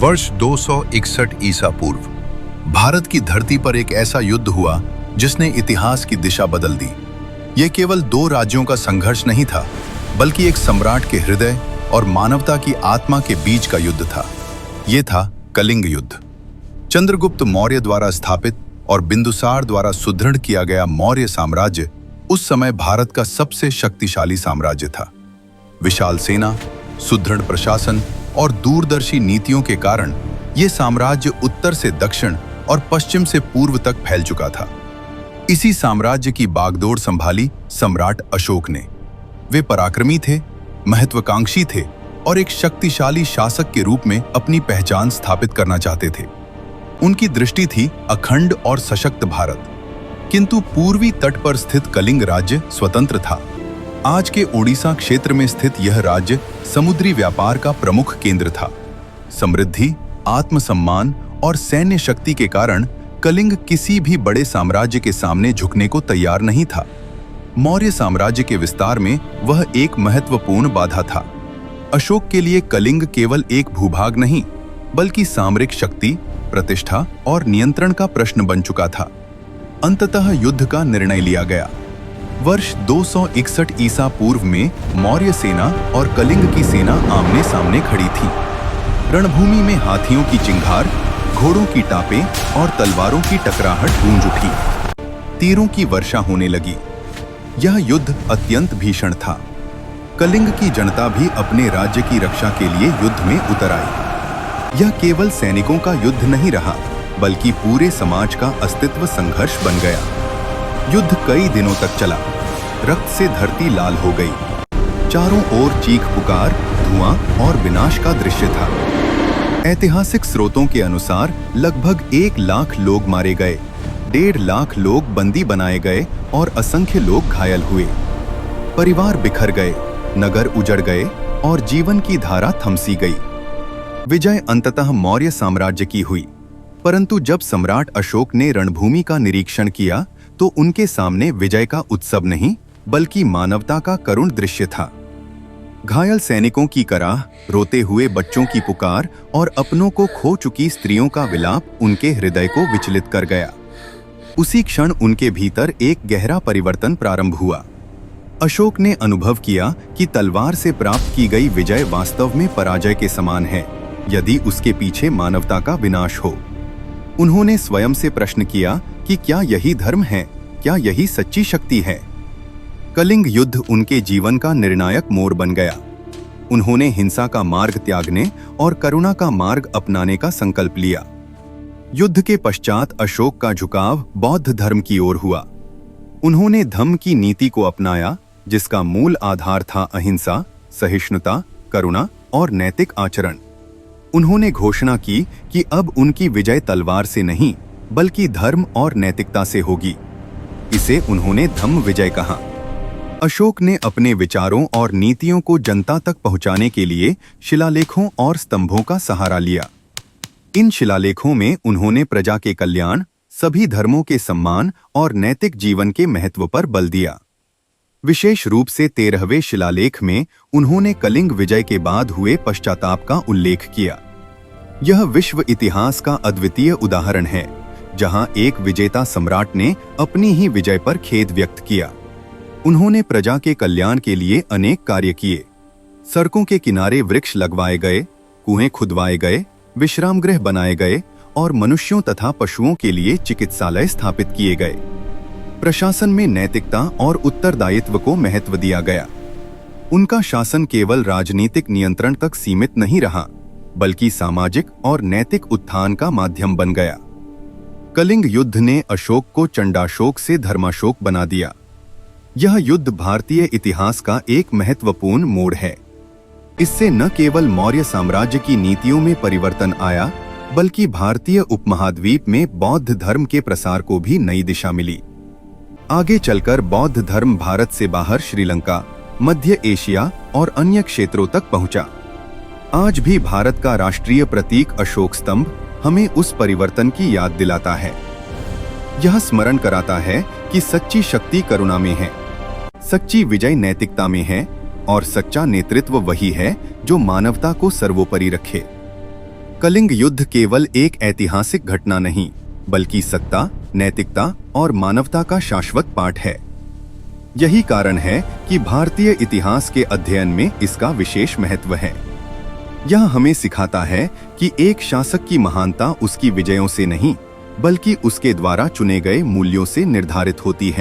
वर्ष 261 ईसा पूर्व भारत की धरती पर एक ऐसा युद्ध हुआ जिसने इतिहास की दिशा बदल दी। यह केवल दो राज्यों का संघर्ष नहीं था, बल्कि एक सम्राट के हृदय और मानवता की आत्मा के बीच का युद्ध था। यह था कलिंग युद्ध। चंद्रगुप्त मौर्य द्वारा स्थापित और बिंदुसार द्वारा सुदृढ़ किया गया मौर्य साम्राज्य उस समय भारत का सबसे शक्तिशाली साम्राज्य था। विशाल सेना, सुदृढ़ प्रशासन और दूरदर्शी नीतियों के कारण यह साम्राज्य उत्तर से दक्षिण और पश्चिम से पूर्व तक फैल चुका था। इसी साम्राज्य की बागडोर संभाली सम्राट अशोक ने। वे पराक्रमी थे, महत्वाकांक्षी थे और एक शक्तिशाली शासक के रूप में अपनी पहचान स्थापित करना चाहते थे। उनकी दृष्टि थी अखंड और सशक्त भारत। किंतु पूर्वी तट पर स्थित कलिंग राज्य स्वतंत्र था। आज के ओडिशा क्षेत्र में स्थित यह राज्य समुद्री व्यापार का प्रमुख केंद्र था। समृद्धि, आत्मसम्मान और सैन्य शक्ति के कारण कलिंग किसी भी बड़े साम्राज्य के सामने झुकने को तैयार नहीं था। मौर्य साम्राज्य के विस्तार में वह एक महत्वपूर्ण बाधा था। अशोक के लिए कलिंग केवल एक भूभाग नहीं, बल्कि सामरिक शक्ति, प्रतिष्ठा और नियंत्रण का प्रश्न बन चुका था। अंततः युद्ध का निर्णय लिया गया। वर्ष 261 ईसा पूर्व में मौर्य सेना और कलिंग की सेना आमने सामने खड़ी थी। रणभूमि में हाथियों की चिंगार, घोड़ों की टापें और तलवारों की टकराहट गूंज उठी। तीरों की वर्षा होने लगी। यह युद्ध अत्यंत भीषण था। कलिंग की जनता भी अपने राज्य की रक्षा के लिए युद्ध में उतर आई। यह केवल सैनिकों का युद्ध नहीं रहा, बल्कि पूरे समाज का अस्तित्व संघर्ष बन गया। युद्ध कई दिनों तक चला। रक्त से धरती लाल हो गई। चारों ओर चीख पुकार, धुआं और विनाश का दृश्य था। ऐतिहासिक स्रोतों के अनुसार लगभग 1 लाख लोग मारे गए, 1.5 लाख लोग बंदी बनाए गए और असंख्य लोग घायल हुए। परिवार बिखर गए, नगर उजड़ गए और जीवन की धारा थमसी गई। विजय अंततः मौर्य साम्राज्य की हुई, परंतु जब सम्राट अशोक ने रणभूमि का निरीक्षण किया तो उनके सामने विजय का उत्सव नहीं, बल्कि मानवता का करुण दृश्य था। घायल सैनिकों की कराह, रोते हुए बच्चों की पुकार और अपनों को खो चुकी स्त्रियों का विलाप उनके हृदय को विचलित कर गया। उसी क्षण उनके भीतर एक गहरा परिवर्तन प्रारंभ हुआ। अशोक ने अनुभव किया कि तलवार से प्राप्त की गई विजय वास्तव में पराजय के समान है, यदि उसके पीछे मानवता का विनाश हो। उन्होंने स्वयं से प्रश्न किया कि क्या यही धर्म है, क्या यही सच्ची शक्ति है? कलिंग युद्ध उनके जीवन का निर्णायक मोड़ बन गया। उन्होंने हिंसा का मार्ग त्यागने और करुणा का मार्ग अपनाने का संकल्प लिया। युद्ध के पश्चात अशोक का झुकाव बौद्ध धर्म की ओर हुआ। उन्होंने धम्म की नीति को अपनाया, जिसका मूल आधार था अहिंसा, सहिष्णुता, करुणा और नैतिक आचरण। उन्होंने घोषणा की कि अब उनकी विजय तलवार से नहीं, बल्कि धर्म और नैतिकता से होगी। इसे उन्होंने धम्म विजय कहा। अशोक ने अपने विचारों और नीतियों को जनता तक पहुंचाने के लिए शिलालेखों और स्तंभों का सहारा लिया। इन शिलालेखों में उन्होंने प्रजा के कल्याण, सभी धर्मों के सम्मान और नैतिक जीवन के महत्व पर बल दिया। विशेष रूप से 13वें शिलालेख में उन्होंने कलिंग विजय के बाद हुए पश्चाताप का उल्लेख किया। यह विश्व इतिहास का अद्वितीय उदाहरण है, जहां एक विजेता सम्राट ने अपनी ही विजय पर खेद व्यक्त किया। उन्होंने प्रजा के कल्याण के लिए अनेक कार्य किए। सड़कों के किनारे वृक्ष लगवाए गए, कुएं खुदवाए गए, विश्राम गृह बनाए गए और मनुष्यों तथा पशुओं के लिए चिकित्सालय स्थापित किए गए। प्रशासन में नैतिकता और उत्तरदायित्व को महत्व दिया गया। उनका शासन केवल राजनीतिक नियंत्रण तक सीमित नहीं रहा, बल्कि सामाजिक और नैतिक उत्थान का माध्यम बन गया। कलिंग युद्ध ने अशोक को चंडाशोक से धर्माशोक बना दिया। यह युद्ध भारतीय इतिहास का एक महत्वपूर्ण मोड़ है। इससे न केवल मौर्य साम्राज्य की नीतियों में परिवर्तन आया, बल्कि भारतीय उपमहाद्वीप में बौद्ध धर्म के प्रसार को भी नई दिशा मिली। आगे चलकर बौद्ध धर्म भारत से बाहर श्रीलंका, मध्य एशिया और अन्य क्षेत्रों तक पहुंचा। आज भी भारत का राष्ट्रीय प्रतीक अशोक स्तंभ हमें उस परिवर्तन की याद दिलाता है। यह स्मरण कराता है कि सच्ची शक्ति करुणा में है, सच्ची विजय नैतिकता में है और सच्चा नेतृत्व वही है जो मानवता को सर्वोपरि रखे। कलिंग युद्ध केवल एक ऐतिहासिक घटना नहीं, बल्कि सत्ता, नैतिकता और मानवता का शाश्वत पाठ है। यही कारण है कि भारतीय इतिहास के अध्ययन में इसका विशेष महत्व है। यह हमें सिखाता है कि एक शासक की महानता उसकी विजयों से नहीं, बल्कि उसके द्वारा चुने गए मूल्यों से निर्धारित होती है।